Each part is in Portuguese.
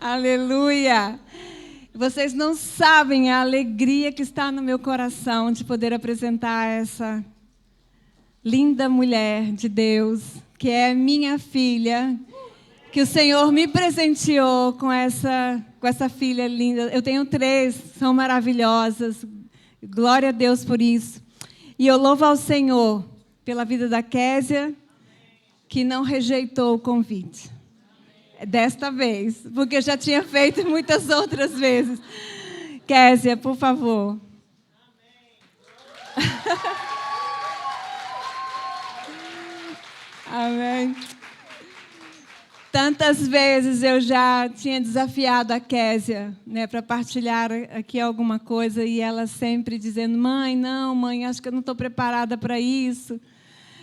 Aleluia! Vocês não sabem a alegria que está no meu coração de poder apresentar essa linda mulher de Deus, que é minha filha, que o Senhor me presenteou com essa filha linda. Eu tenho 3, são maravilhosas. Glória a Deus por isso. E eu louvo ao Senhor pela vida da Késia, que não rejeitou o convite. Desta vez, porque eu já tinha feito muitas outras vezes. Késia, por favor. Amém. Tantas vezes eu já tinha desafiado a Késia, né, para partilhar aqui alguma coisa, e ela sempre dizendo: mãe, não, mãe, acho que eu não estou preparada para isso.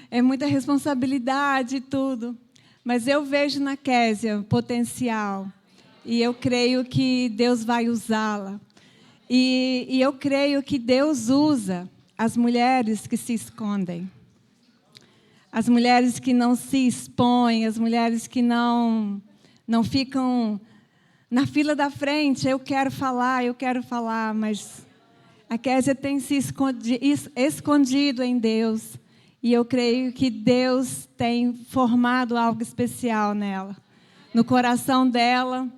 É muita responsabilidade e tudo. Mas eu vejo na Késia potencial. E eu creio que Deus vai usá-la. E eu creio que Deus usa as mulheres que se escondem. As mulheres que não se expõem, as mulheres que não ficam na fila da frente. Eu quero falar, mas a Késia tem se escondido em Deus. E eu creio que Deus tem formado algo especial nela, no coração dela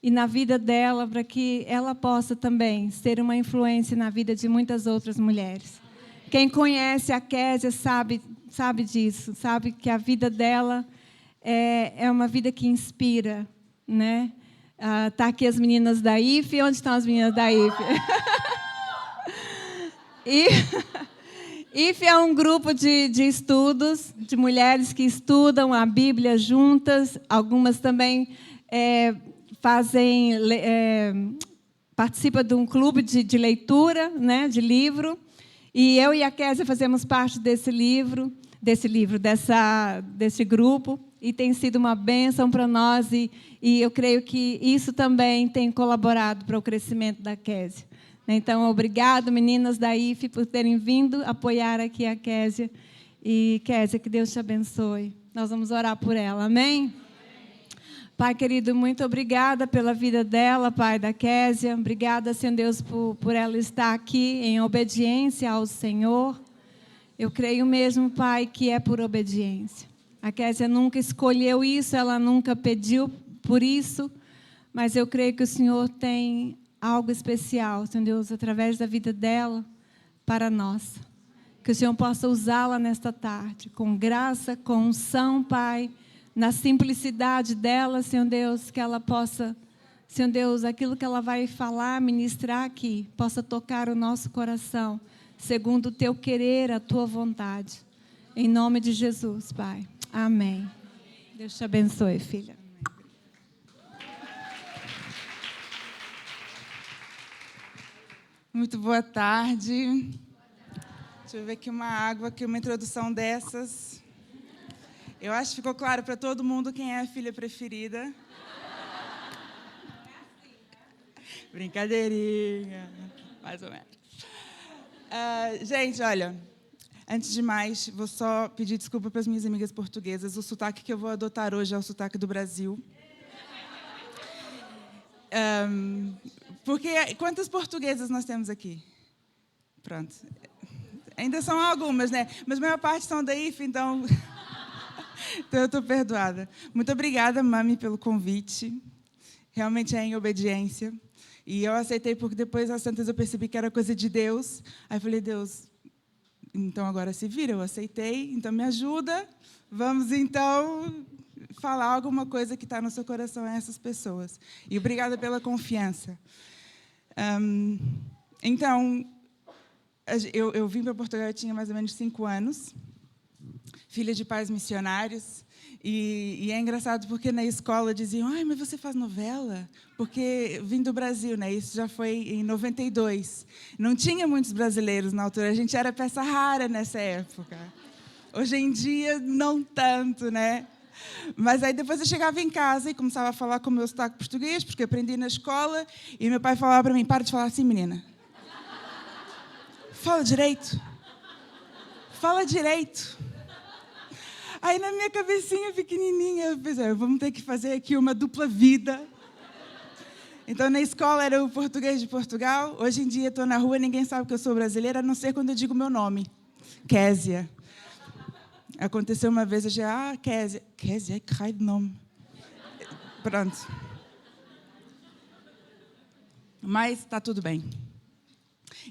e na vida dela, para que ela possa também ser uma influência na vida de muitas outras mulheres. Quem conhece a Késia sabe disso, sabe que a vida dela é uma vida que inspira, né? Tá aqui as meninas da IFE. Onde estão as meninas da IFE? IFE é um grupo de estudos, de mulheres que estudam a Bíblia juntas. Algumas também participam de um clube de leitura, né, de livro. E eu e a Késia fazemos parte desse grupo. E tem sido uma bênção para nós. E eu creio que isso também tem colaborado para o crescimento da Késia. Então, obrigado, meninas da IFE, por terem vindo apoiar aqui a Késia. E, Késia, que Deus te abençoe. Nós vamos orar por ela, amém? Amém. Pai querido, muito obrigada pela vida dela, Pai, da Késia. Obrigada, Senhor Deus, por ela estar aqui em obediência ao Senhor. Eu creio mesmo, Pai, que é por obediência. A Késia nunca escolheu isso, ela nunca pediu por isso, mas eu creio que o Senhor tem algo especial, Senhor Deus, através da vida dela, para nós. Que o Senhor possa usá-la nesta tarde, com graça, com unção, Pai, na simplicidade dela, Senhor Deus, que ela possa, Senhor Deus, aquilo que ela vai falar, ministrar aqui, possa tocar o nosso coração, segundo o Teu querer, a Tua vontade. Em nome de Jesus, Pai. Amém. Deus te abençoe, filha. Muito boa tarde. Deixa eu ver aqui uma água, aqui uma introdução dessas. Eu acho que ficou claro para todo mundo quem é a filha preferida. Brincadeirinha, mais ou menos. Gente, olha, antes de mais, vou só pedir desculpa para as minhas amigas portuguesas. O sotaque que eu vou adotar hoje é o sotaque do Brasil. Porque quantas portuguesas nós temos aqui? Pronto. Ainda são algumas, né? Mas a maior parte são da IFE, então eu estou perdoada. Muito obrigada, Mami, pelo convite. Realmente é em obediência. E eu aceitei porque depois, às tantas, eu percebi que era coisa de Deus. Aí eu falei: Deus, então agora se vira, eu aceitei, então me ajuda. Vamos, então, falar alguma coisa que está no seu coração a essas pessoas. E obrigada pela confiança. Então, eu vim para Portugal, eu tinha mais ou menos 5 anos, filha de pais missionários, e é engraçado porque na escola diziam: ai, mas você faz novela? Porque vim do Brasil, né? Isso já foi em 92. Não tinha muitos brasileiros na altura, a gente era peça rara nessa época. Hoje em dia, não tanto, né? Mas aí depois eu chegava em casa e começava a falar com o meu sotaque português, porque aprendi na escola, e meu pai falava para mim: para de falar assim, menina. Fala direito. Fala direito. Aí, na minha cabecinha pequenininha, eu pensei, vamos ter que fazer aqui uma dupla vida. Então, na escola era o português de Portugal. Hoje em dia, estou na rua, ninguém sabe que eu sou brasileira, a não ser quando eu digo meu nome. Késia. Aconteceu uma vez, eu já, Késia. Késia, que raio de nome. Pronto. Mas está tudo bem.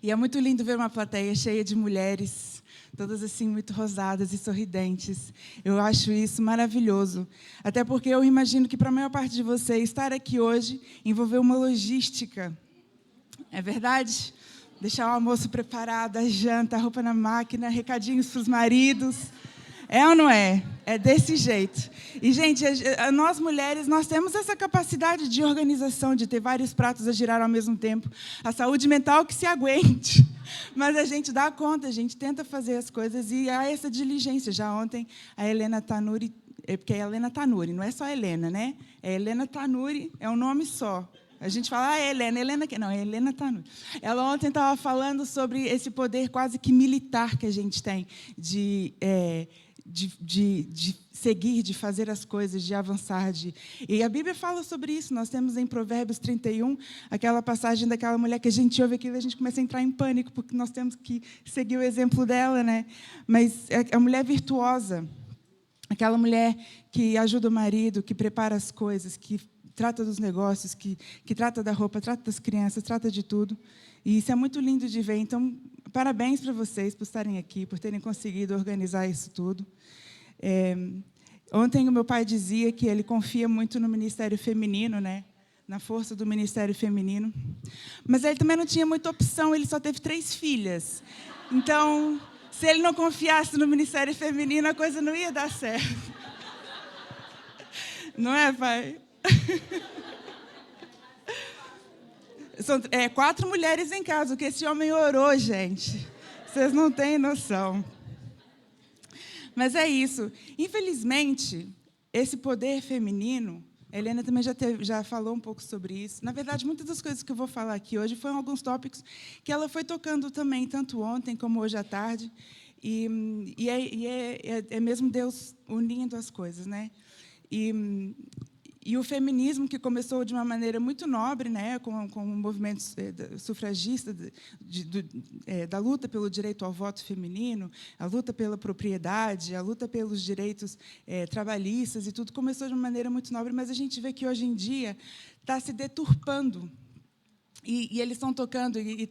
E é muito lindo ver uma plateia cheia de mulheres, todas assim muito rosadas e sorridentes. Eu acho isso maravilhoso. Até porque eu imagino que para a maior parte de vocês, estar aqui hoje envolveu uma logística. É verdade? Deixar o almoço preparado, a janta, a roupa na máquina, recadinhos para os maridos. É ou não é? É desse jeito. E, gente, nós mulheres, nós temos essa capacidade de organização, de ter vários pratos a girar ao mesmo tempo. A saúde mental que se aguente. Mas a gente dá conta, a gente tenta fazer as coisas e há essa diligência. Já ontem, a Helena Tanuri, porque é Helena Tanuri, não é só Helena, né? É Helena Tanuri, é um nome só. A gente fala, Helena quem? Não, é Helena Tanuri. Ela ontem estava falando sobre esse poder quase que militar que a gente tem de seguir, de fazer as coisas, de avançar. E a Bíblia fala sobre isso. Nós temos em Provérbios 31, aquela passagem daquela mulher que a gente ouve aquilo e a gente começa a entrar em pânico, porque nós temos que seguir o exemplo dela, né? Mas a mulher virtuosa, aquela mulher que ajuda o marido, que prepara as coisas, que trata dos negócios, que trata da roupa, trata das crianças, trata de tudo. E isso é muito lindo de ver. Então, parabéns para vocês por estarem aqui, por terem conseguido organizar isso tudo. Ontem o meu pai dizia que ele confia muito no Ministério Feminino, né? Na força do Ministério Feminino. Mas ele também não tinha muita opção, ele só teve 3 filhas. Então, se ele não confiasse no Ministério Feminino, a coisa não ia dar certo. Não é, pai? São 4 mulheres em casa, o que esse homem orou, gente. Vocês não têm noção. Mas é isso. Infelizmente, esse poder feminino, a Helena também já falou um pouco sobre isso. Na verdade, muitas das coisas que eu vou falar aqui hoje foram alguns tópicos que ela foi tocando também, tanto ontem como hoje à tarde. E é mesmo Deus unindo as coisas, né? E o feminismo, que começou de uma maneira muito nobre, né, com o movimento sufragista, da luta pelo direito ao voto feminino, a luta pela propriedade, a luta pelos direitos trabalhistas, e tudo começou de uma maneira muito nobre, mas a gente vê que, hoje em dia, está se deturpando. E eles estão tocando, e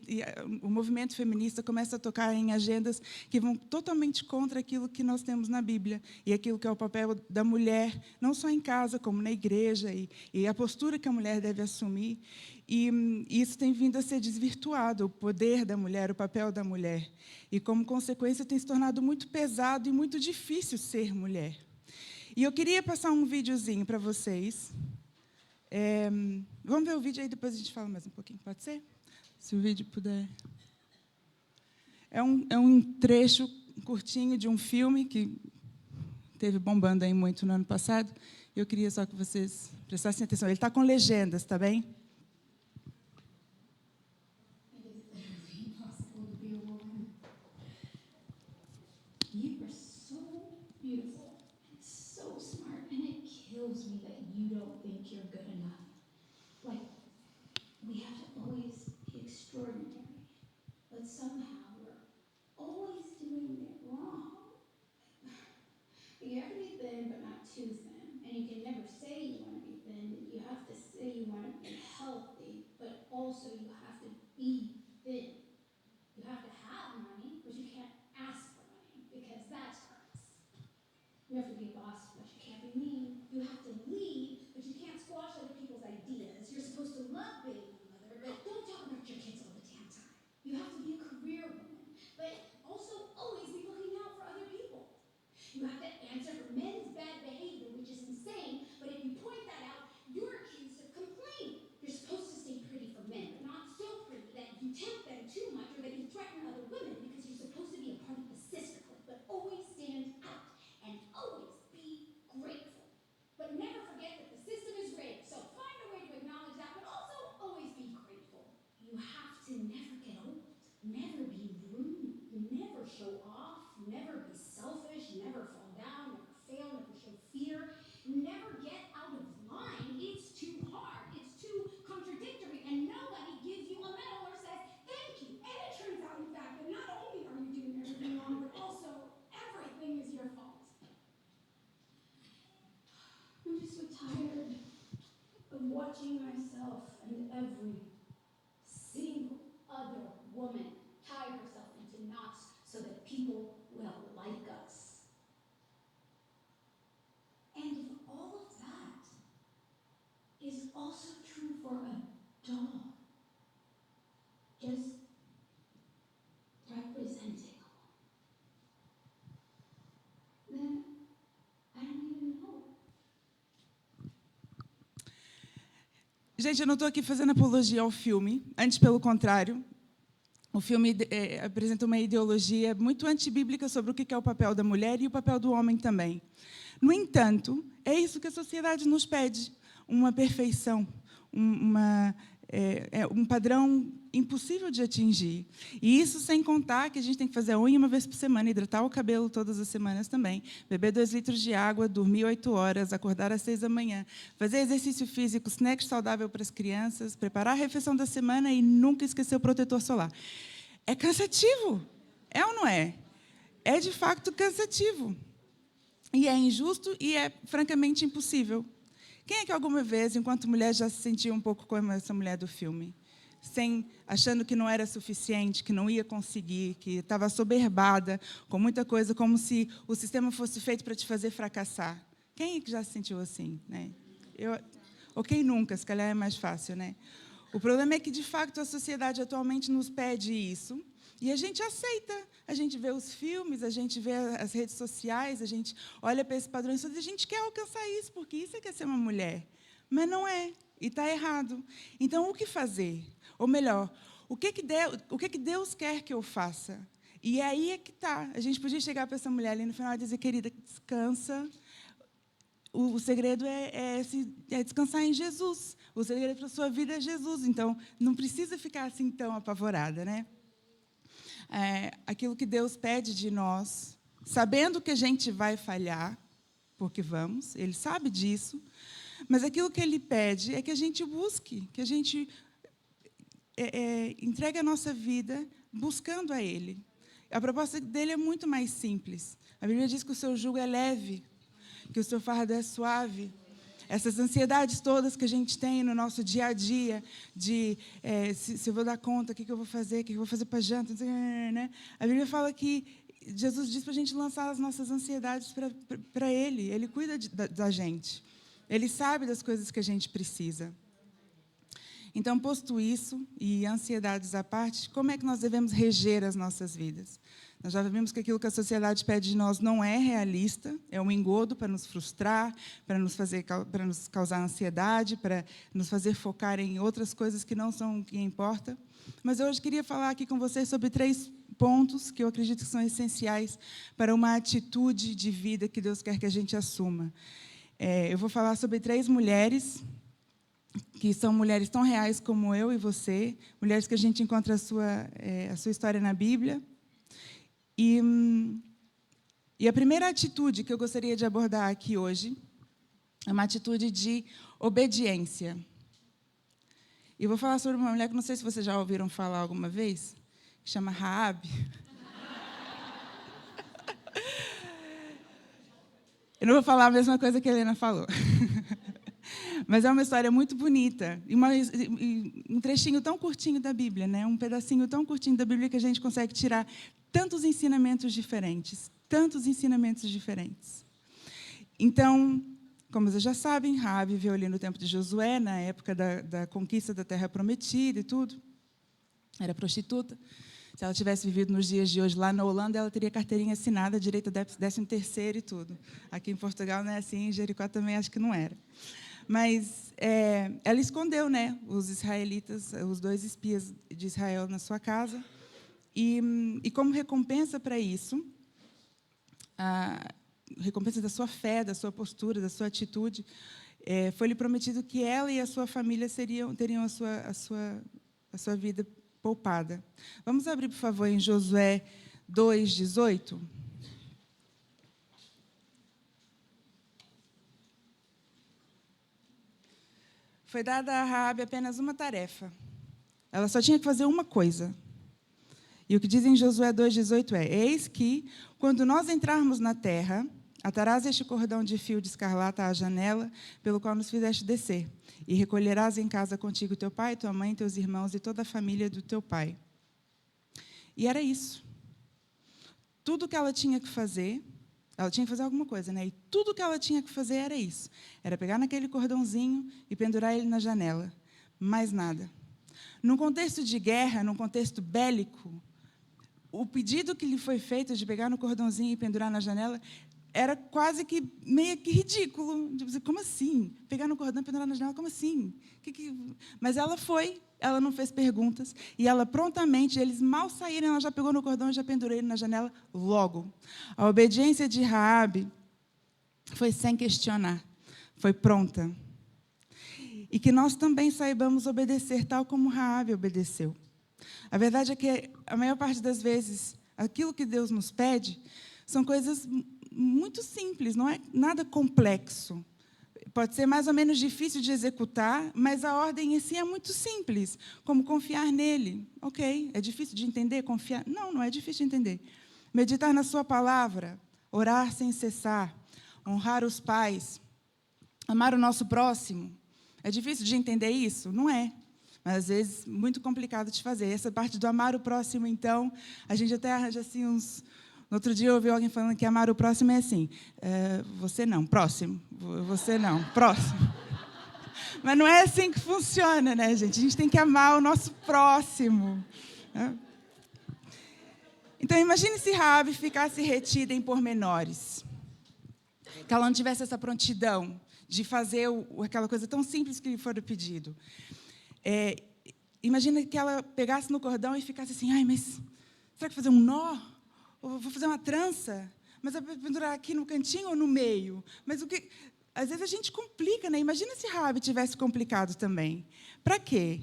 o movimento feminista começa a tocar em agendas que vão totalmente contra aquilo que nós temos na Bíblia, e aquilo que é o papel da mulher, não só em casa, como na igreja, e a postura que a mulher deve assumir. E isso tem vindo a ser desvirtuado, o poder da mulher, o papel da mulher. E, como consequência, tem se tornado muito pesado e muito difícil ser mulher. E eu queria passar um videozinho para vocês. Vamos ver o vídeo aí, depois a gente fala mais um pouquinho, pode ser? Se o vídeo puder. É um trecho curtinho de um filme que teve bombando aí muito no ano passado. Eu queria só que vocês prestassem atenção. Ele está com legendas, tá bem? You have to be thin, but not too thin. And you can never say you want to be thin. You have to say you want to be healthy, but also you have to be thin. You have to have money, but you can't ask for money, because that hurts. You have to be a boss, but you can't be mean. You have to lead, but you can't squash other people's tired of watching myself and every single other woman tie herself into knots so that people will like us. And if all of that is also true for a dog, just representing a woman, then I don't even know. Gente, eu não estou aqui fazendo apologia ao filme, antes pelo contrário. O filme apresenta uma ideologia muito antibíblica sobre o que é o papel da mulher e o papel do homem também. No entanto, é isso que a sociedade nos pede, uma perfeição, um padrão impossível de atingir. E isso sem contar que a gente tem que fazer a unha uma vez por semana, hidratar o cabelo todas as semanas também, beber 2 litros de água, dormir 8 horas, acordar às 6 da manhã, fazer exercício físico, snack saudável para as crianças, preparar a refeição da semana e nunca esquecer o protetor solar. É cansativo, é ou não é? É, de fato, cansativo. E é injusto e é, francamente, impossível. Quem é que alguma vez, enquanto mulher, já se sentiu um pouco como essa mulher do filme? Achando que não era suficiente, que não ia conseguir, que estava assoberbada com muita coisa, como se o sistema fosse feito para te fazer fracassar. Quem é que já se sentiu assim? Né? Ou quem nunca, se calhar é mais fácil. Né? O problema é que, de fato, a sociedade atualmente nos pede isso, e a gente aceita. A gente vê os filmes, a gente vê as redes sociais, a gente olha para esses padrões, e a gente quer alcançar isso, porque isso é que é ser uma mulher. Mas não é, e está errado. Então, o que fazer? Ou melhor, o que Deus quer que eu faça? E aí é que está. A gente podia chegar para essa mulher ali no final e dizer, querida, descansa. O segredo é descansar em Jesus. O segredo para a sua vida é Jesus. Então, não precisa ficar assim tão apavorada, né? Aquilo que Deus pede de nós, sabendo que a gente vai falhar, porque vamos, Ele sabe disso, mas aquilo que Ele pede é que a gente busque, que a gente entregue a nossa vida buscando a Ele. A proposta dele é muito mais simples. A Bíblia diz que o seu jugo é leve, que o seu fardo é suave. Essas ansiedades todas que a gente tem no nosso dia a dia, de se eu vou dar conta, o que eu vou fazer, o que eu vou fazer para a janta, né? A Bíblia fala que Jesus diz para a gente lançar as nossas ansiedades para Ele. Ele cuida da gente. Ele sabe das coisas que a gente precisa. Então, posto isso, e ansiedades à parte, como é que nós devemos reger as nossas vidas? Nós já vimos que aquilo que a sociedade pede de nós não é realista, é um engodo para nos frustrar, para nos causar ansiedade, para nos fazer focar em outras coisas que não são o que importa. Mas eu hoje queria falar aqui com vocês sobre 3 pontos que eu acredito que são essenciais para uma atitude de vida que Deus quer que a gente assuma. Eu vou falar sobre 3 mulheres, que são mulheres tão reais como eu e você, mulheres que a gente encontra a sua história na Bíblia. E a primeira atitude que eu gostaria de abordar aqui hoje é uma atitude de obediência. E vou falar sobre uma mulher que não sei se vocês já ouviram falar alguma vez, que chama Raabe. Eu não vou falar a mesma coisa que a Helena falou. Mas é uma história muito bonita. E um trechinho tão curtinho da Bíblia, né? Um pedacinho tão curtinho da Bíblia que a gente consegue tirar tantos ensinamentos diferentes. Tantos ensinamentos diferentes. Então, como vocês já sabem, Raabe viveu ali no tempo de Josué, na época da conquista da Terra Prometida e tudo. Era prostituta. Se ela tivesse vivido nos dias de hoje lá na Holanda, ela teria carteirinha assinada, direito a 13º e tudo. Aqui em Portugal não é assim, em Jericó também acho que não era. Mas ela escondeu, né, os israelitas, os 2 espias de Israel na sua casa. E como recompensa para isso, recompensa da sua fé, da sua postura, da sua atitude, foi-lhe prometido que ela e a sua família teriam a sua vida poupada. Vamos abrir, por favor, em Josué 2:18. Foi dada a Raabe apenas uma tarefa. Ela só tinha que fazer uma coisa. E o que diz em Josué 2:18 eis que, quando nós entrarmos na terra, Atarás este cordão de fio de escarlata à janela, pelo qual nos fizeste descer, e recolherás em casa contigo teu pai, tua mãe, teus irmãos e toda a família do teu pai. E era isso. Tudo que ela tinha que fazer alguma coisa, né? E tudo que ela tinha que fazer era isso. Era pegar naquele cordãozinho e pendurar ele na janela. Mais nada. Num contexto de guerra, num contexto bélico, o pedido que lhe foi feito de pegar no cordãozinho e pendurar na janela era quase que meio que ridículo. Como assim? Pegar no cordão e pendurar na janela? Como assim? Mas ela foi, ela não fez perguntas, e ela prontamente, eles mal saíram, ela já pegou no cordão e já pendurou ele na janela logo. A obediência de Raabe foi sem questionar, foi pronta. E que nós também saibamos obedecer, tal como Raabe obedeceu. A verdade é que, a maior parte das vezes, aquilo que Deus nos pede são coisas muito simples, não é nada complexo. Pode ser mais ou menos difícil de executar, mas a ordem em si é muito simples, como confiar nele. Ok, é difícil de entender, confiar? Não, não é difícil de entender. Meditar na sua palavra, orar sem cessar, honrar os pais, amar o nosso próximo. É difícil de entender isso? Não é. Mas, às vezes, muito complicado de fazer. Essa parte do amar o próximo, então, a gente até arranja assim uns... No outro dia, eu ouvi alguém falando que amar o próximo é assim, você não, próximo, você não, próximo. Mas não é assim que funciona, né, gente? A gente tem que amar o nosso próximo. Né? Então, imagine se Raabe ficasse retida em pormenores. Que ela não tivesse essa prontidão de fazer aquela coisa tão simples que lhe foi pedido. Imagina que ela pegasse no cordão e ficasse assim, ai, mas será que fazer um nó? Ou vou fazer uma trança? Mas eu vou pendurar aqui no cantinho ou no meio? Mas o que... Às vezes a gente complica, né? Imagina se Raabe tivesse complicado também. Para quê?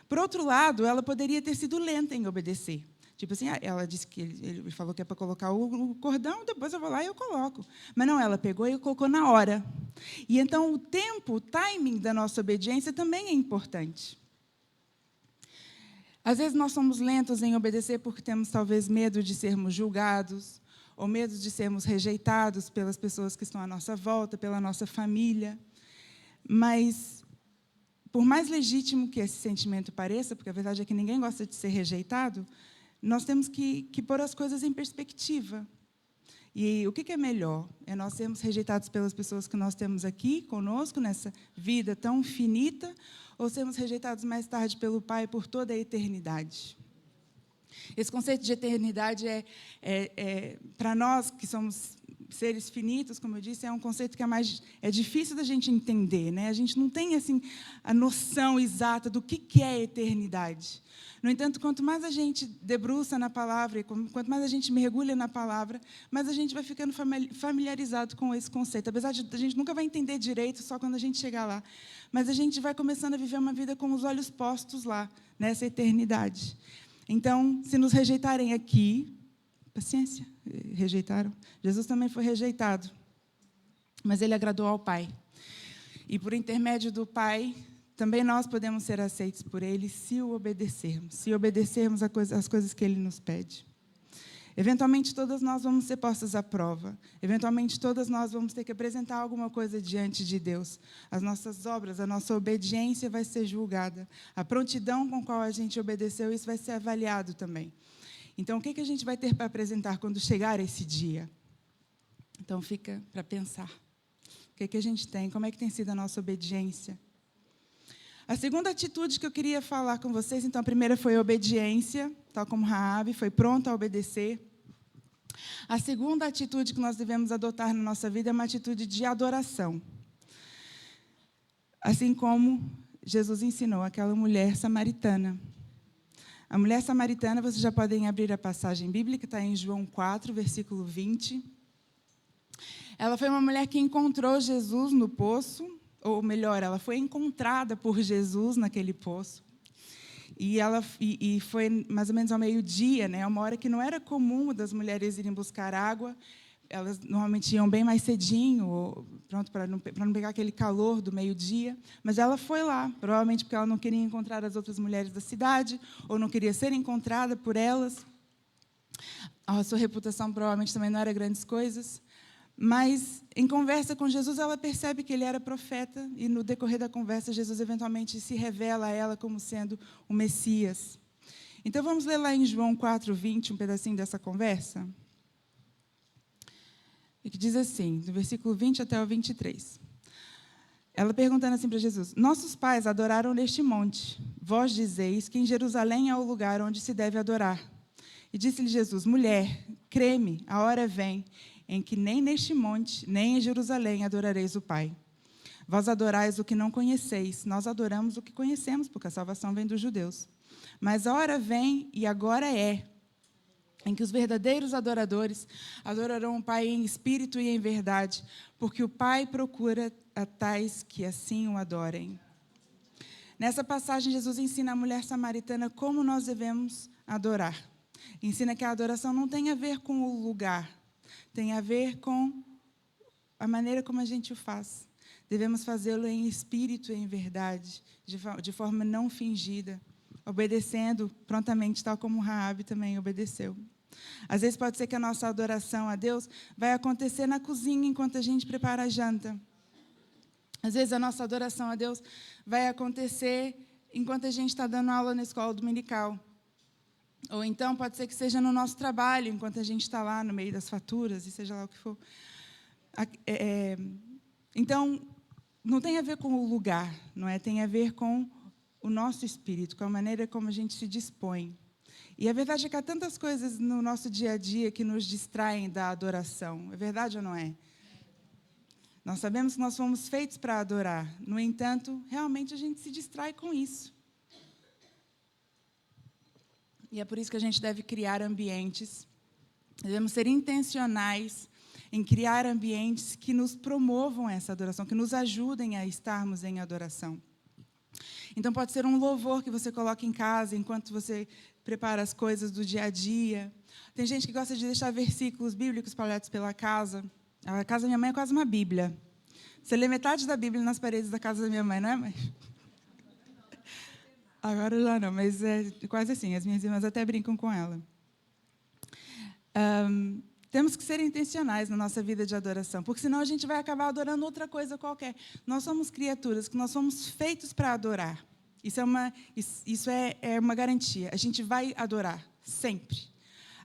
Por outro lado, ela poderia ter sido lenta em obedecer. Tipo assim, ela disse que ele falou que é para colocar o cordão, depois eu vou lá e eu coloco. Mas não, ela pegou e colocou na hora. E então o tempo, o timing da nossa obediência também é importante. Às vezes nós somos lentos em obedecer porque temos talvez medo de sermos julgados, ou medo de sermos rejeitados pelas pessoas que estão à nossa volta, pela nossa família. Mas, por mais legítimo que esse sentimento pareça, porque a verdade é que ninguém gosta de ser rejeitado, nós temos que pôr as coisas em perspectiva. E o que é melhor? É nós sermos rejeitados pelas pessoas que nós temos aqui conosco, nessa vida tão finita, ou sermos rejeitados mais tarde pelo Pai por toda a eternidade? Esse conceito de eternidade para nós, que somos seres finitos, como eu disse, é um conceito que é difícil da gente entender, né? A gente não tem assim, a noção exata do que é eternidade. No entanto, quanto mais a gente debruça na palavra, e quanto mais a gente mergulha na palavra, mais a gente vai ficando familiarizado com esse conceito. Apesar de a gente nunca vai entender direito, só quando a gente chegar lá. Mas a gente vai começando a viver uma vida com os olhos postos lá, nessa eternidade. Então, se nos rejeitarem aqui, paciência, rejeitaram. Jesus também foi rejeitado, mas ele agradou ao Pai. E, por intermédio do Pai, também nós podemos ser aceitos por ele se o obedecermos, se obedecermos às coisas que ele nos pede. Eventualmente, todas nós vamos ser postas à prova. Eventualmente, todas nós vamos ter que apresentar alguma coisa diante de Deus. As nossas obras, a nossa obediência vai ser julgada. A prontidão com a qual a gente obedeceu, isso vai ser avaliado também. Então, o que a gente vai ter para apresentar quando chegar esse dia? Então, fica para pensar. O que a gente tem? Como é que tem sido a nossa obediência? A segunda atitude que eu queria falar com vocês, então, a primeira foi a obediência, tal como Raabe, foi pronta a obedecer. A segunda atitude que nós devemos adotar na nossa vida é uma atitude de adoração. Assim como Jesus ensinou aquela mulher samaritana. A mulher samaritana, vocês já podem abrir a passagem bíblica, está em João 4, versículo 20. Ela foi uma mulher que encontrou Jesus no poço, ou melhor, ela foi encontrada por Jesus naquele poço. E foi mais ou menos ao meio-dia, né, uma hora que não era comum das mulheres irem buscar água. Elas normalmente iam bem mais cedinho, pronto, para não pegar aquele calor do meio-dia. Mas ela foi lá, provavelmente porque ela não queria encontrar as outras mulheres da cidade, ou não queria ser encontrada por elas. A sua reputação provavelmente também não era grandes coisas. Mas, em conversa com Jesus, ela percebe que ele era profeta, e no decorrer da conversa, Jesus eventualmente se revela a ela como sendo o Messias. Então, vamos ler lá em João 4:20, um pedacinho dessa conversa. E que diz assim, do versículo 20 até o 23. Ela perguntando assim para Jesus: nossos pais adoraram neste monte. Vós dizeis que em Jerusalém é o lugar onde se deve adorar. E disse-lhe Jesus: mulher, crê-me, a hora vem em que nem neste monte, nem em Jerusalém adorareis o Pai. Vós adorais o que não conheceis, nós adoramos o que conhecemos, porque a salvação vem dos judeus. Mas a hora vem, e agora é, em que os verdadeiros adoradores adorarão o Pai em espírito e em verdade, porque o Pai procura a tais que assim o adorem. Nessa passagem, Jesus ensina a mulher samaritana como nós devemos adorar. Ensina que a adoração não tem a ver com o lugar, tem a ver com a maneira como a gente o faz. Devemos fazê-lo em espírito e em verdade, de forma não fingida, obedecendo prontamente, tal como Raabe também obedeceu. Às vezes pode ser que a nossa adoração a Deus vai acontecer na cozinha enquanto a gente prepara a janta. Às vezes a nossa adoração a Deus vai acontecer enquanto a gente está dando aula na escola dominical. Ou então pode ser que seja no nosso trabalho, enquanto a gente está lá no meio das faturas, e seja lá o que for. Então, não tem a ver com o lugar, não é? Tem a ver com o nosso espírito, com a maneira como a gente se dispõe. E a verdade é que há tantas coisas no nosso dia a dia que nos distraem da adoração. É verdade ou não é? Nós sabemos que nós fomos feitos para adorar. No entanto, realmente a gente se distrai com isso. E é por isso que a gente deve criar ambientes. Devemos ser intencionais em criar ambientes que nos promovam essa adoração, que nos ajudem a estarmos em adoração. Então, pode ser um louvor que você coloca em casa, enquanto você prepara as coisas do dia a dia. Tem gente que gosta de deixar versículos bíblicos espalhados pela casa. A casa da minha mãe é quase uma Bíblia. Você lê metade da Bíblia nas paredes da casa da minha mãe, não é, mãe? Agora já não, mas é quase assim. As minhas irmãs até brincam com ela. Temos que ser intencionais na nossa vida de adoração, porque senão a gente vai acabar adorando outra coisa qualquer. Nós somos criaturas que nós somos feitos para adorar. Isso é uma garantia. A gente vai adorar, sempre.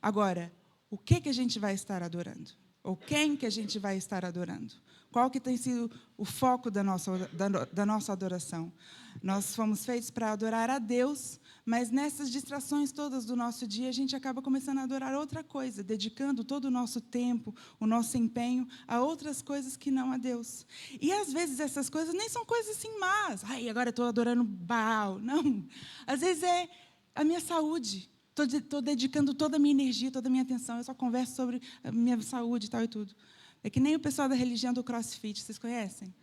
Agora, o que a gente vai estar adorando? Ou quem que a gente vai estar adorando? Qual que tem sido o foco da nossa adoração? Nós fomos feitos para adorar a Deus, mas nessas distrações todas do nosso dia, a gente acaba começando a adorar outra coisa, dedicando todo o nosso tempo, o nosso empenho a outras coisas que não a Deus. E, às vezes, essas coisas nem são coisas assim más. Ai, agora estou adorando Baal. Não. Às vezes é a minha saúde. Estou dedicando toda a minha energia, toda a minha atenção. Eu só converso sobre a minha saúde e tal e tudo. É que nem o pessoal da religião do CrossFit, vocês conhecem?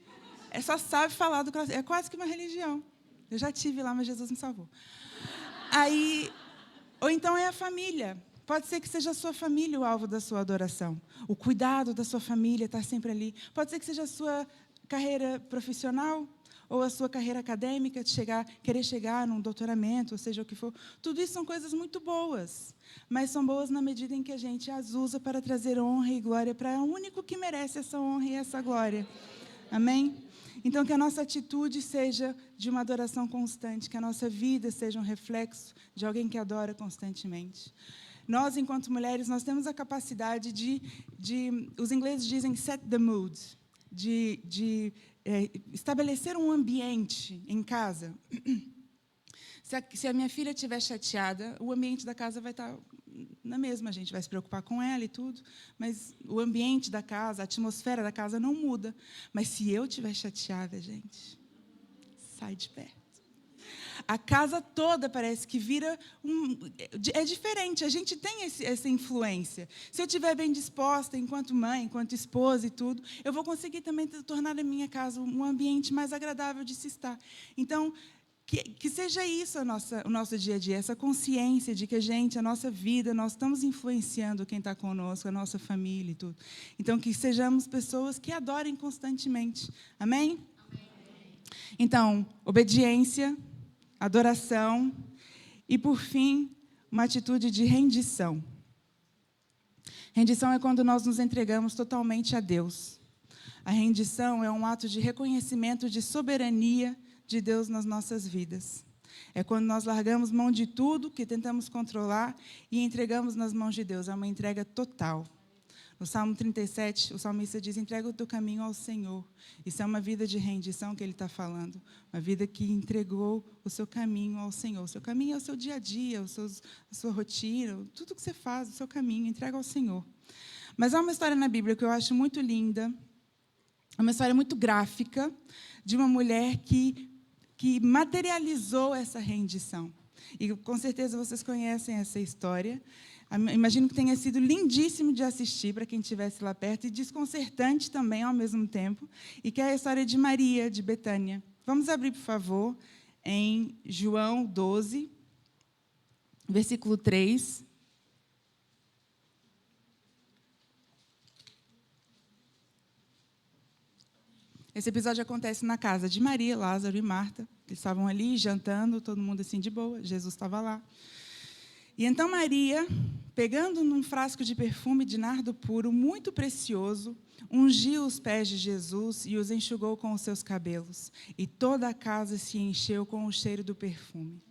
É só sabe falar do CrossFit. É quase que uma religião. Eu já tive lá, mas Jesus me salvou. Ou então é a família. Pode ser que seja a sua família o alvo da sua adoração. O cuidado da sua família está sempre ali. Pode ser que seja a sua carreira profissional ou a sua carreira acadêmica, de querer chegar num doutoramento, ou seja o que for. Tudo isso são coisas muito boas, mas são boas na medida em que a gente as usa para trazer honra e glória para o único que merece essa honra e essa glória. Amém? Então, que a nossa atitude seja de uma adoração constante, que a nossa vida seja um reflexo de alguém que adora constantemente. Nós, enquanto mulheres, nós temos a capacidade os ingleses dizem set the mood, de estabelecer um ambiente em casa. Se a minha filha estiver chateada, o ambiente da casa vai estar na mesma. A gente vai se preocupar com ela e tudo, mas o ambiente da casa, a atmosfera da casa não muda. Mas se eu estiver chateada, gente, sai de perto. A casa toda parece que vira é diferente, a gente tem essa influência. Se eu estiver bem disposta, enquanto mãe, enquanto esposa e tudo, eu vou conseguir também tornar a minha casa um ambiente mais agradável de se estar. Então, que seja isso o nosso dia a dia, essa consciência de que a nossa vida, nós estamos influenciando quem está conosco, a nossa família e tudo. Então, que sejamos pessoas que adorem constantemente. Amém? Então, obediência, adoração e, por fim, uma atitude de rendição. Rendição é quando nós nos entregamos totalmente a Deus. A rendição é um ato de reconhecimento de soberania de Deus nas nossas vidas. É quando nós largamos mão de tudo que tentamos controlar e entregamos nas mãos de Deus. É uma entrega total. No Salmo 37, o salmista diz: entrega o teu caminho ao Senhor. Isso é uma vida de rendição que ele está falando. Uma vida que entregou o seu caminho ao Senhor. O seu caminho é o seu dia a dia, a sua rotina, tudo que você faz, o seu caminho, entrega ao Senhor. Mas há uma história na Bíblia que eu acho muito linda, é uma história muito gráfica, de uma mulher que materializou essa rendição. E, com certeza, vocês conhecem essa história. Imagino que tenha sido lindíssimo de assistir para quem estivesse lá perto e desconcertante também ao mesmo tempo, e que é a história de Maria, de Betânia. Vamos abrir, por favor, em João 12, versículo 3. Esse episódio acontece na casa de Maria, Lázaro e Marta. Eles estavam ali jantando, todo mundo assim de boa, Jesus estava lá. E então Maria, pegando num frasco de perfume de nardo puro, muito precioso, ungiu os pés de Jesus e os enxugou com os seus cabelos. E toda a casa se encheu com o cheiro do perfume.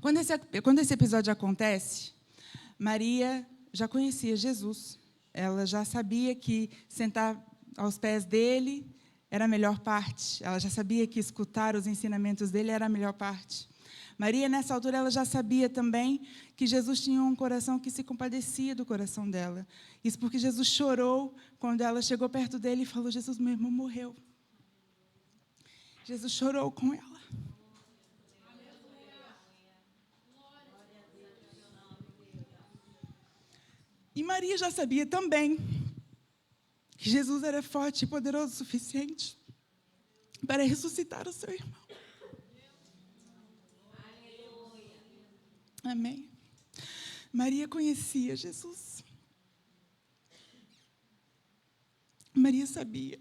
Quando esse episódio acontece, Maria já conhecia Jesus. Ela já sabia que sentar aos pés dele era a melhor parte. Ela já sabia que escutar os ensinamentos dele era a melhor parte. Maria, nessa altura, ela já sabia também que Jesus tinha um coração que se compadecia do coração dela. Isso porque Jesus chorou quando ela chegou perto dele e falou: Jesus, meu irmão morreu. Jesus chorou com ela. E Maria já sabia também que Jesus era forte e poderoso o suficiente para ressuscitar o seu irmão. Amém. Maria conhecia Jesus. Maria sabia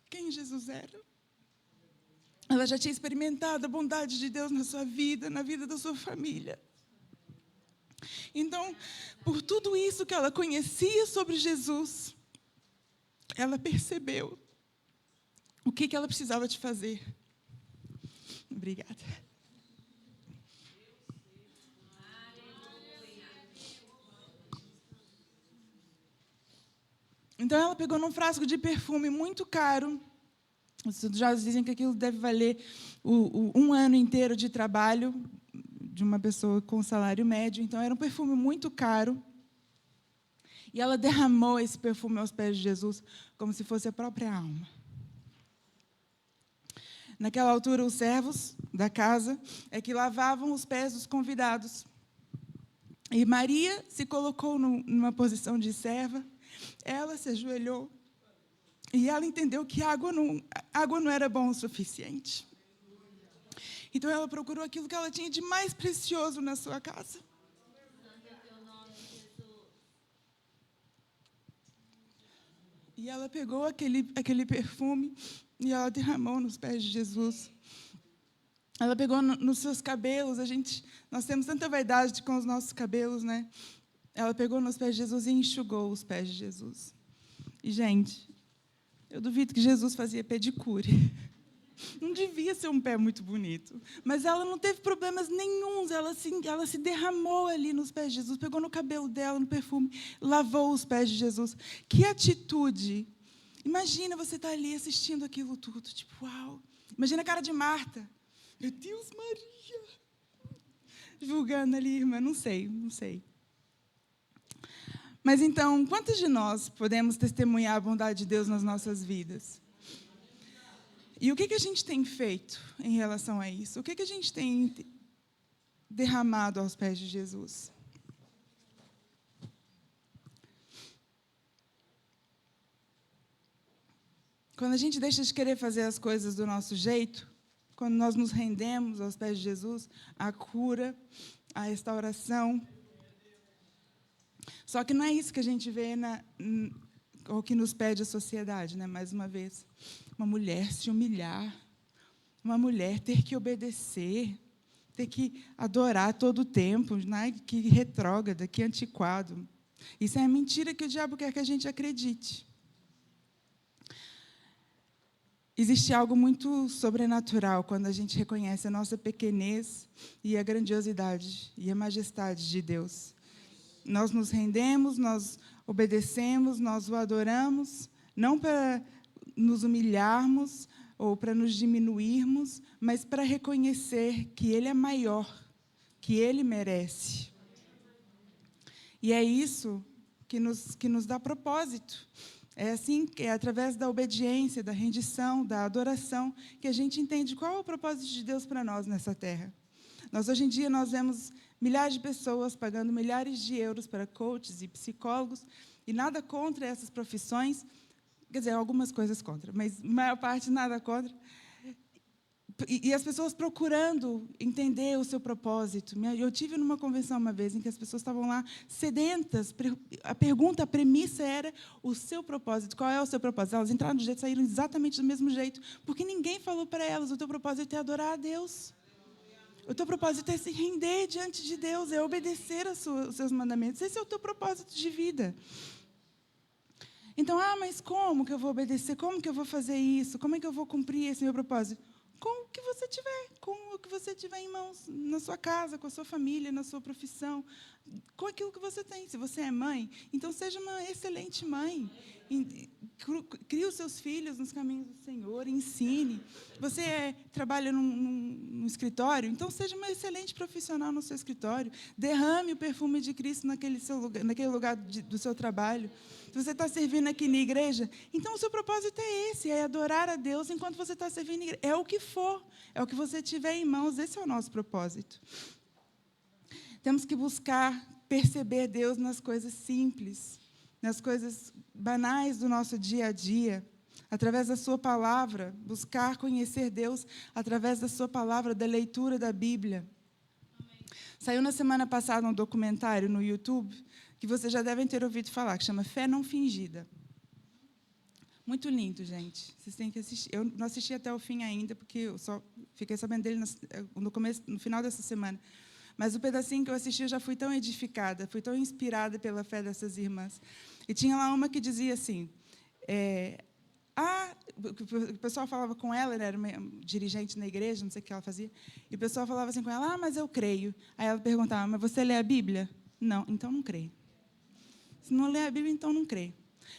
quem Jesus era. Ela já tinha experimentado a bondade de Deus na sua vida, na vida da sua família. Então, por tudo isso que ela conhecia sobre Jesus, ela percebeu o que ela precisava de fazer. Obrigada. Então, ela pegou num frasco de perfume muito caro. Os estudiosos dizem que aquilo deve valer um ano inteiro de trabalho de uma pessoa com salário médio. Então, era um perfume muito caro. E ela derramou esse perfume aos pés de Jesus como se fosse a própria alma. Naquela altura, os servos da casa é que lavavam os pés dos convidados. E Maria se colocou numa posição de serva. Ela se ajoelhou e ela entendeu que água não era bom o suficiente. Então, ela procurou aquilo que ela tinha de mais precioso na sua casa. E ela pegou aquele perfume e ela derramou nos pés de Jesus. Ela pegou nos seus cabelos. Nós temos tanta vaidade com os nossos cabelos, né? Ela pegou nos pés de Jesus e enxugou os pés de Jesus. E, gente, eu duvido que Jesus fazia pedicure. Não devia ser um pé muito bonito. Mas ela não teve problemas nenhuns. Ela se derramou ali nos pés de Jesus, pegou no cabelo dela, no perfume, lavou os pés de Jesus. Que atitude! Imagina você estar ali assistindo aquilo tudo, tipo, uau. Imagina a cara de Marta. Meu Deus, Maria. Julgando ali, irmã, não sei. Mas então, quantos de nós podemos testemunhar a bondade de Deus nas nossas vidas? E o que a gente tem feito em relação a isso? O que a gente tem derramado aos pés de Jesus? Quando a gente deixa de querer fazer as coisas do nosso jeito, quando nós nos rendemos aos pés de Jesus, a cura, a restauração. Só que não é isso que a gente vê ou que nos pede a sociedade, né? Mais uma vez. Uma mulher se humilhar, uma mulher ter que obedecer, ter que adorar todo o tempo, né? Que retrógrada, que antiquado. Isso é a mentira que o diabo quer que a gente acredite. Existe algo muito sobrenatural quando a gente reconhece a nossa pequenez e a grandiosidade e a majestade de Deus. Nós nos rendemos, nós obedecemos, nós o adoramos, não para nos humilharmos ou para nos diminuirmos, mas para reconhecer que Ele é maior, que Ele merece. E é isso que nos dá propósito. É assim, que é através da obediência, da rendição, da adoração, que a gente entende qual é o propósito de Deus para nós nessa terra. Hoje em dia, nós vemos milhares de pessoas pagando milhares de euros para coaches e psicólogos, e nada contra essas profissões, quer dizer, algumas coisas contra, mas a maior parte nada contra. E as pessoas procurando entender o seu propósito. Eu tive numa convenção uma vez em que as pessoas estavam lá sedentas. A premissa era o seu propósito. Qual é o seu propósito? Elas entraram do jeito e saíram exatamente do mesmo jeito, porque ninguém falou para elas: o teu propósito é adorar a Deus. O teu propósito é se render diante de Deus, é obedecer aos seus mandamentos. Esse é o teu propósito de vida. Então, mas como que eu vou obedecer? Como que eu vou fazer isso? Como é que eu vou cumprir esse meu propósito? Com o que você tiver, com o que você tiver em mãos, na sua casa, com a sua família, na sua profissão, com aquilo que você tem. Se você é mãe, então seja uma excelente mãe. Crie os seus filhos nos caminhos do Senhor, ensine. Você trabalha num escritório, então seja uma excelente profissional no seu escritório. Derrame o perfume de Cristo naquele lugar do seu trabalho. Se você está servindo aqui na igreja, então o seu propósito é esse, é adorar a Deus enquanto você está servindo na igreja. É o que for, é o que você tiver em mãos, esse é o nosso propósito. Temos que buscar perceber Deus nas coisas simples, nas coisas banais do nosso dia a dia, através da sua palavra, buscar conhecer Deus através da sua palavra, da leitura da Bíblia. Saiu na semana passada um documentário no YouTube, que vocês já devem ter ouvido falar, que chama Fé Não Fingida. Muito lindo, gente. Vocês têm que assistir. Eu não assisti até o fim ainda, porque eu só fiquei sabendo dele no final dessa semana. Mas o pedacinho que eu assisti, eu já fui tão edificada, fui tão inspirada pela fé dessas irmãs. E tinha lá uma que dizia assim, o pessoal falava com ela, ela era uma dirigente na igreja, não sei o que ela fazia, e o pessoal falava assim com ela: mas eu creio. Aí ela perguntava: mas você lê a Bíblia? Não, então não creio. Se não lê a Bíblia, então não creio.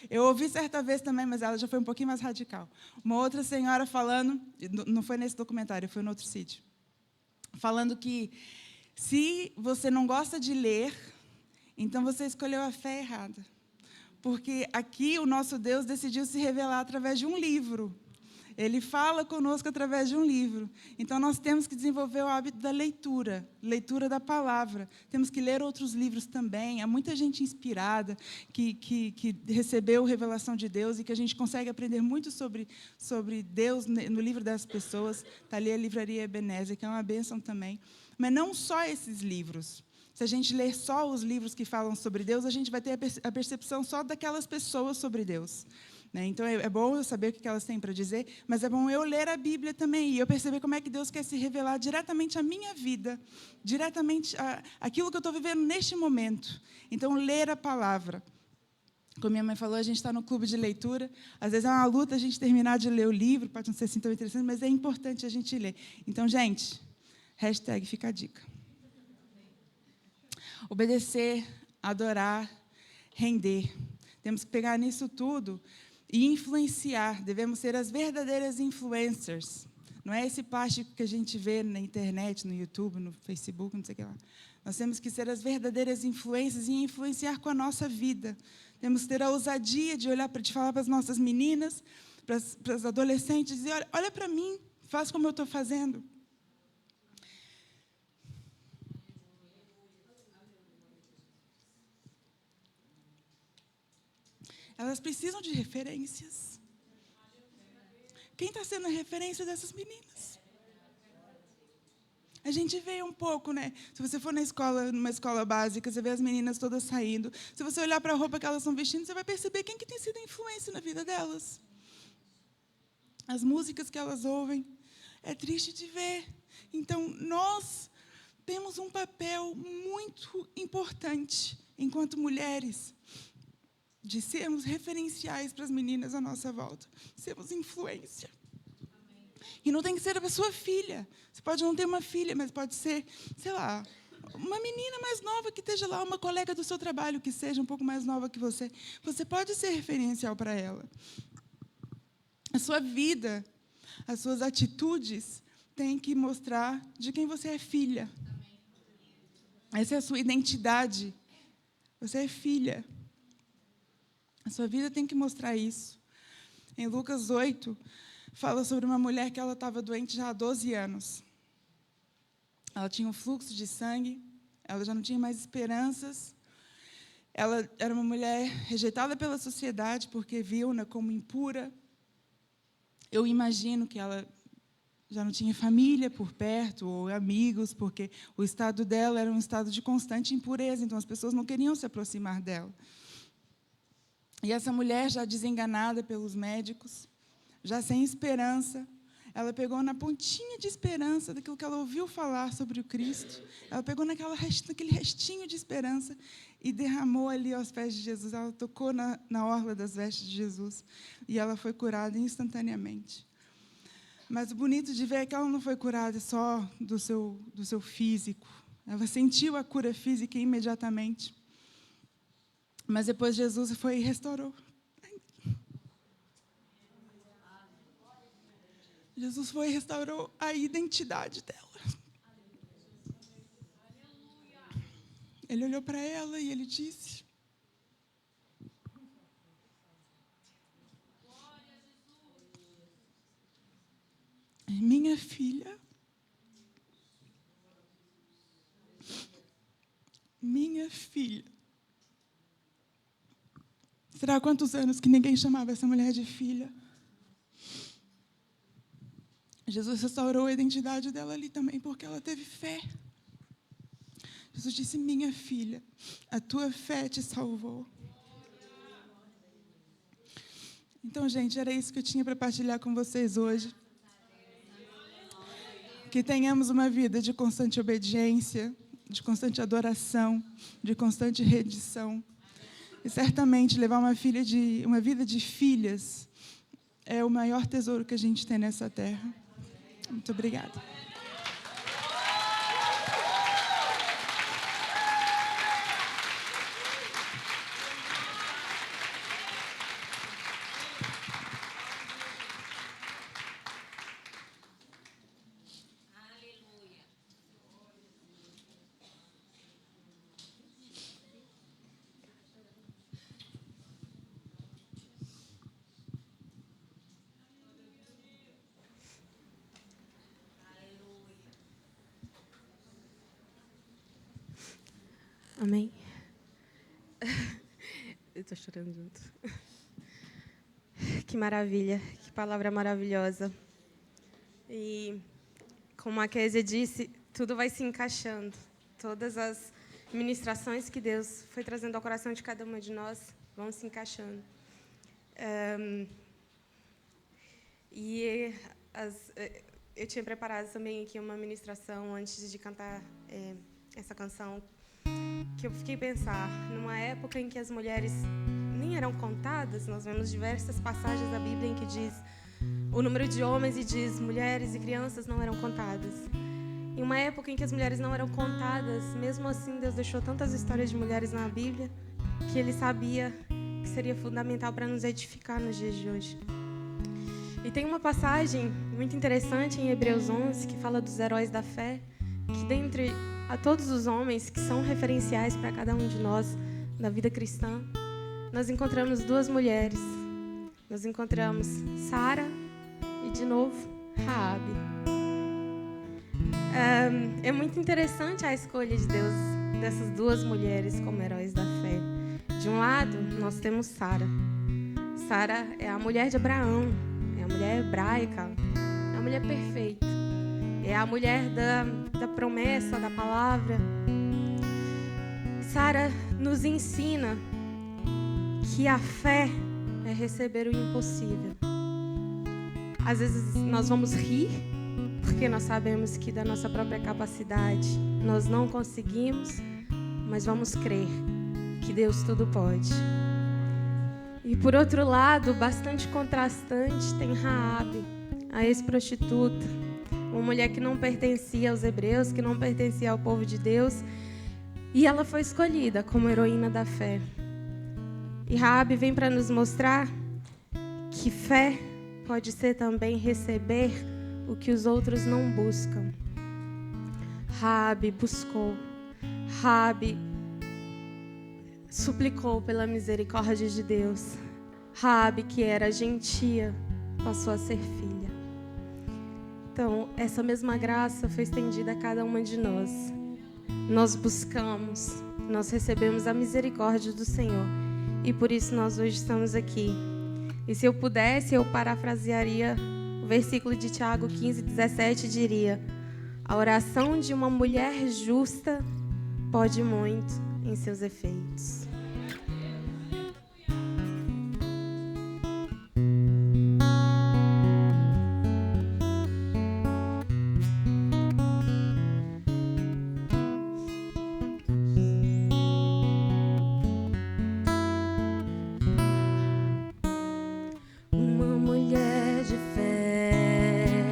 Eu ouvi certa vez também, mas ela já foi um pouquinho mais radical. Uma outra senhora falando, não foi nesse documentário, foi em outro sítio, falando que se você não gosta de ler, então você escolheu a fé errada. Porque aqui o nosso Deus decidiu se revelar através de um livro. Ele fala conosco através de um livro. Então, nós temos que desenvolver o hábito da leitura da palavra. Temos que ler outros livros também. Há muita gente inspirada que recebeu revelação de Deus e que a gente consegue aprender muito sobre Deus no livro das pessoas. Está ali a Livraria Ebenezer, que é uma bênção também. Mas não só esses livros. Se a gente ler só os livros que falam sobre Deus, a gente vai ter a percepção só daquelas pessoas sobre Deus. Então, é bom eu saber o que elas têm para dizer, mas é bom eu ler a Bíblia também e eu perceber como é que Deus quer se revelar diretamente à minha vida, diretamente àquilo que eu estou vivendo neste momento. Então, ler a palavra. Como minha mãe falou, a gente está no clube de leitura. Às vezes é uma luta a gente terminar de ler o livro, pode não ser assim tão interessante, mas é importante a gente ler. Então, gente, fica a dica. Obedecer, adorar, render. Temos que pegar nisso tudo e influenciar. Devemos ser as verdadeiras influencers. Não é esse plástico que a gente vê na internet, no YouTube, no Facebook, não sei o que lá. Nós temos que ser as verdadeiras influências e influenciar com a nossa vida. Temos que ter a ousadia de falar para as nossas meninas, para as adolescentes, dizer: olha para mim, faz como eu estou fazendo. Elas precisam de referências. Quem está sendo a referência dessas meninas? A gente vê um pouco, né? Se você for numa escola básica, você vê as meninas todas saindo. Se você olhar para a roupa que elas estão vestindo, você vai perceber quem que tem sido a influência na vida delas. As músicas que elas ouvem. É triste de ver. Então, nós temos um papel muito importante enquanto mulheres, de sermos referenciais para as meninas à nossa volta, sermos influência. E não tem que ser a sua filha. Você pode não ter uma filha, mas pode ser, sei lá, uma menina mais nova que esteja lá, uma colega do seu trabalho que seja um pouco mais nova que você. Você pode ser referencial para ela. A sua vida, as suas atitudes têm que mostrar de quem você é filha. Essa é a sua identidade. Você é filha. A sua vida tem que mostrar isso. Em Lucas 8, fala sobre uma mulher que ela estava doente já há 12 anos. Ela tinha um fluxo de sangue, ela já não tinha mais esperanças. Ela era uma mulher rejeitada pela sociedade porque viu-na como impura. Eu imagino que ela já não tinha família por perto, ou amigos, porque o estado dela era um estado de constante impureza, então as pessoas não queriam se aproximar dela. E essa mulher, já desenganada pelos médicos, já sem esperança, ela pegou na pontinha de esperança daquilo que ela ouviu falar sobre o Cristo, ela pegou naquele restinho de esperança e derramou ali aos pés de Jesus. Ela tocou na orla das vestes de Jesus e ela foi curada instantaneamente. Mas o bonito de ver é que ela não foi curada só do seu físico. Ela sentiu a cura física imediatamente. Mas depois Jesus foi e restaurou. Jesus foi e restaurou a identidade dela. Ele olhou para ela e ele disse: minha filha, minha filha. Será há quantos anos que ninguém chamava essa mulher de filha? Jesus restaurou a identidade dela ali também, porque ela teve fé. Jesus disse: minha filha, a tua fé te salvou. Então, gente, era isso que eu tinha para partilhar com vocês hoje. Que tenhamos uma vida de constante obediência, de constante adoração, de constante rendição. E certamente levar uma vida de filhas é o maior tesouro que a gente tem nessa terra. Muito obrigada. Amém? Eu estou chorando junto. Que maravilha, que palavra maravilhosa. E, como a Kézia disse, tudo vai se encaixando. Todas as ministrações que Deus foi trazendo ao coração de cada uma de nós vão se encaixando. Eu tinha preparado também aqui uma ministração antes de cantar essa canção, que eu fiquei a pensar, numa época em que as mulheres nem eram contadas, nós vemos diversas passagens da Bíblia em que diz o número de homens e diz mulheres e crianças não eram contadas. Em uma época em que as mulheres não eram contadas, mesmo assim Deus deixou tantas histórias de mulheres na Bíblia que Ele sabia que seria fundamental para nos edificar nos dias de hoje. E tem uma passagem muito interessante em Hebreus 11 que fala dos heróis da fé, que dentre a todos os homens que são referenciais para cada um de nós na vida cristã, nós encontramos duas mulheres. Nós encontramos Sara e, de novo, Raabe. É muito interessante a escolha de Deus dessas duas mulheres como heróis da fé. De um lado, nós temos Sara. Sara é a mulher de Abraão, é a mulher hebraica, é a mulher perfeita. É a mulher da promessa, da palavra. Sara nos ensina que a fé é receber o impossível. Às vezes nós vamos rir, porque nós sabemos que da nossa própria capacidade nós não conseguimos, mas vamos crer que Deus tudo pode. E por outro lado, bastante contrastante, tem Raabe, a ex-prostituta, uma mulher que não pertencia aos hebreus, que não pertencia ao povo de Deus, e ela foi escolhida como heroína da fé. E Raabe vem para nos mostrar que fé pode ser também receber o que os outros não buscam. Raabe buscou, Raabe suplicou pela misericórdia de Deus. Raabe, que era gentia, passou a ser filha. Então, essa mesma graça foi estendida a cada uma de nós. Nós buscamos, nós recebemos a misericórdia do Senhor. E por isso nós hoje estamos aqui. E se eu pudesse, eu parafrasearia o versículo de Tiago 15:17, diria: a oração de uma mulher justa pode muito em seus efeitos. Uma mulher de fé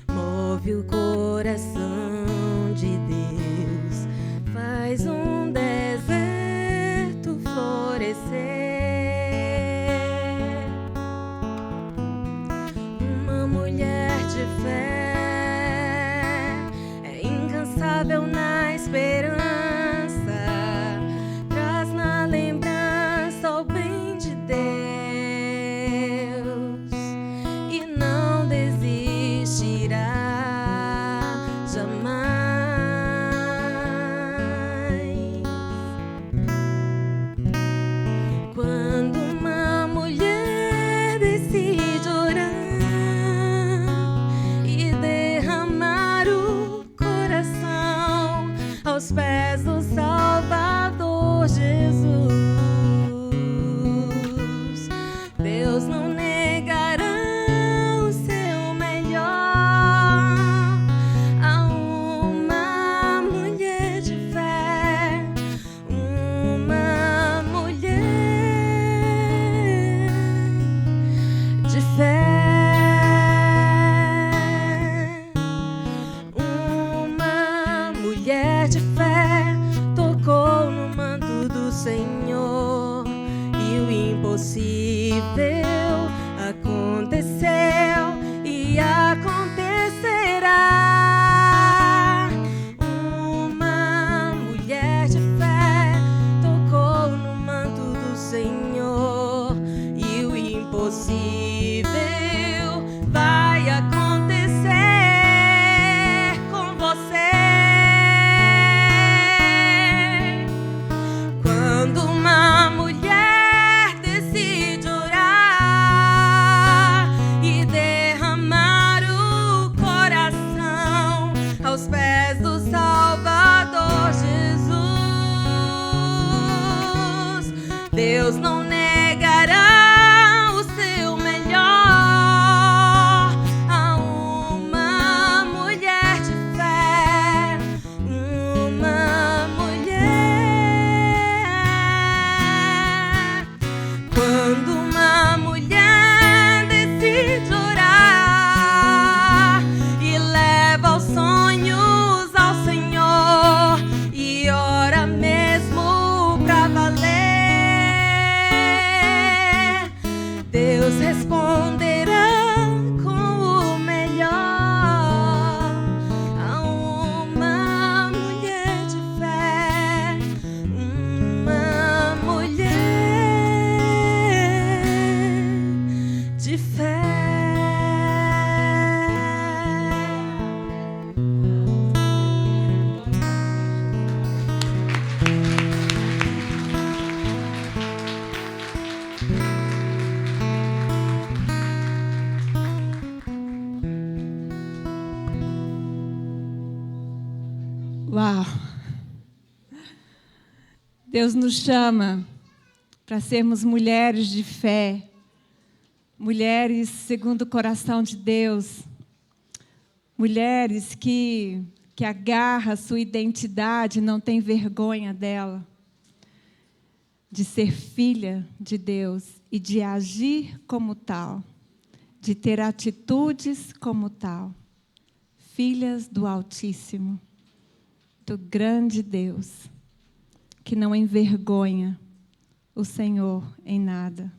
move o coração de Deus, faz um deserto florescer. Uma mulher de fé é incansável na esperança, traz na lembrança o bem de Deus e não desistirá jamais. Quando uma mulher decide orar e derramar o coração aos pés do Salvador Jesus, Deus não negará o seu melhor a uma mulher de fé, uma mulher de fé. Uma mulher de fé tocou no manto do Senhor e o impossível aconteceu e acontecerá. Uma mulher de fé tocou no manto do Senhor e o impossível vai acontecer com você. Quando uma mulher decide orar e derramar o coração aos pés do Salvador Jesus, Deus não negará o seu melhor a uma mulher de fé, uma mulher. Quando uma mulher decide orar e leva os sonhos ao Senhor e ora mesmo pra valer, Deus responderá com o melhor a uma mulher de fé, uma mulher de fé. Uau! Deus nos chama para sermos mulheres de fé, mulheres segundo o coração de Deus, mulheres que agarram a sua identidade, não tem vergonha dela, de ser filha de Deus e de agir como tal, de ter atitudes como tal. Filhas do Altíssimo, do grande Deus, que não envergonha o Senhor em nada.